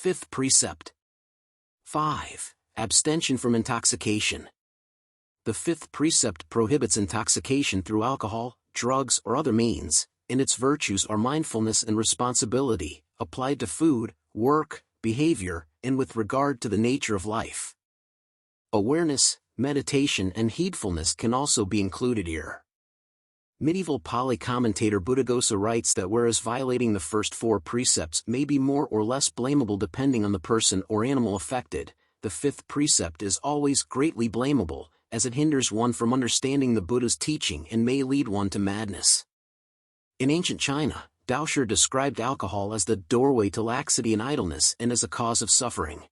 Fifth precept. 5. Abstention from intoxication. The fifth precept prohibits intoxication through alcohol, drugs or other means, and its virtues are mindfulness and responsibility, applied to food, work, behavior, and with regard to the nature of life. Awareness, meditation and heedfulness can also be included here. Medieval Pāli commentator Buddhaghosa writes that whereas violating the first 4 precepts may be more or less blamable depending on the person or animal affected, the fifth precept is always greatly blamable, as it hinders one from understanding the Buddha's teaching and may lead one to madness. In ancient China, Daoshi described alcohol as the doorway to laxity and idleness and as a cause of suffering.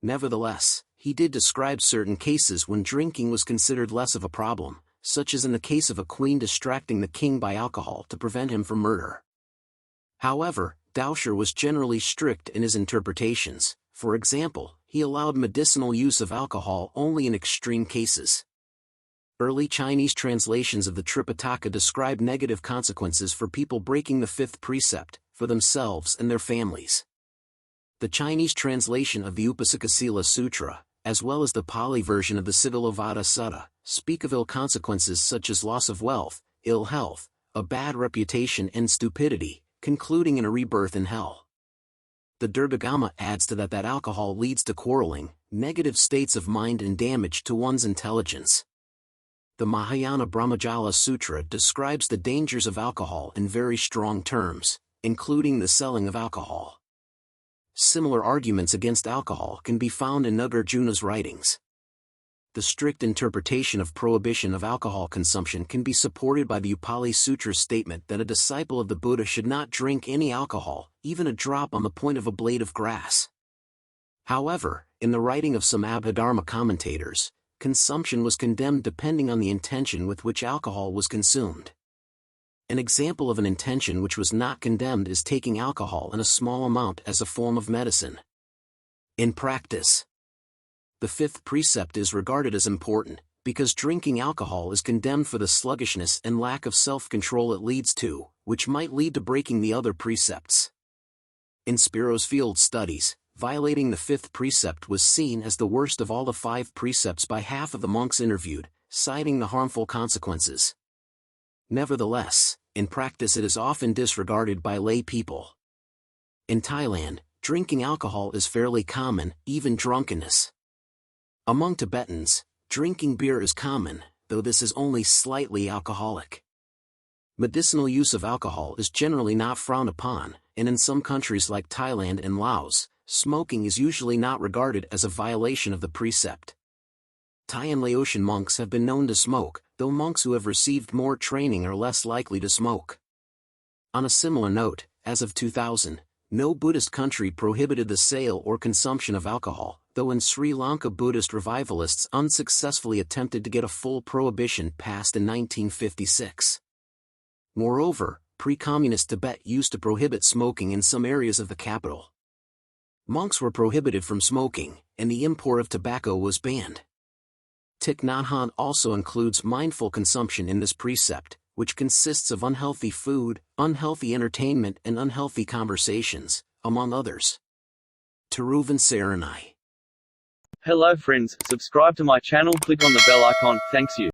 Nevertheless, he did describe certain cases when drinking was considered less of a problem, such as in the case of a queen distracting the king by alcohol to prevent him from murder. However, Daoshi was generally strict in his interpretations. For example, he allowed medicinal use of alcohol only in extreme cases. Early Chinese translations of the Tripitaka describe negative consequences for people breaking the fifth precept, for themselves and their families. The Chinese translation of the Upasakasila Sutra, as well as the Pāli version of the Siddhalovada Sutta, speak of ill consequences such as loss of wealth, ill health, a bad reputation and stupidity, concluding in a rebirth in hell. The Buddhaghosa adds to that alcohol leads to quarreling, negative states of mind and damage to one's intelligence. The Mahayana Brahmajala Sutra describes the dangers of alcohol in very strong terms, including the selling of alcohol. Similar arguments against alcohol can be found in Nagarjuna's writings. The strict interpretation of prohibition of alcohol consumption can be supported by the Upali Sutra's statement that a disciple of the Buddha should not drink any alcohol, even a drop on the point of a blade of grass. However, in the writing of some Abhidharma commentators, consumption was condemned depending on the intention with which alcohol was consumed. An example of an intention which was not condemned is taking alcohol in a small amount as a form of medicine. In practice, the fifth precept is regarded as important, because drinking alcohol is condemned for the sluggishness and lack of self-control it leads to, which might lead to breaking the other precepts. In Spiro's field studies, violating the fifth precept was seen as the worst of all the 5 precepts by half of the monks interviewed, citing the harmful consequences. Nevertheless, in practice it is often disregarded by lay people. In Thailand, drinking alcohol is fairly common, even drunkenness. Among Tibetans, drinking beer is common, though this is only slightly alcoholic. Medicinal use of alcohol is generally not frowned upon, and in some countries like Thailand and Laos, smoking is usually not regarded as a violation of the precept. Thai and Laotian monks have been known to smoke, though monks who have received more training are less likely to smoke. On a similar note, as of 2000, no Buddhist country prohibited the sale or consumption of alcohol, though in Sri Lanka Buddhist revivalists unsuccessfully attempted to get a full prohibition passed in 1956. Moreover, pre-communist Tibet used to prohibit smoking in some areas of the capital. Monks were prohibited from smoking, and the import of tobacco was banned. Thich Nhat Hanh also includes mindful consumption in this precept, which consists of unhealthy food, unhealthy entertainment and unhealthy conversations, among others. Taruvan Saranai. Hello friends, subscribe to my channel, click on the bell icon, thanks you.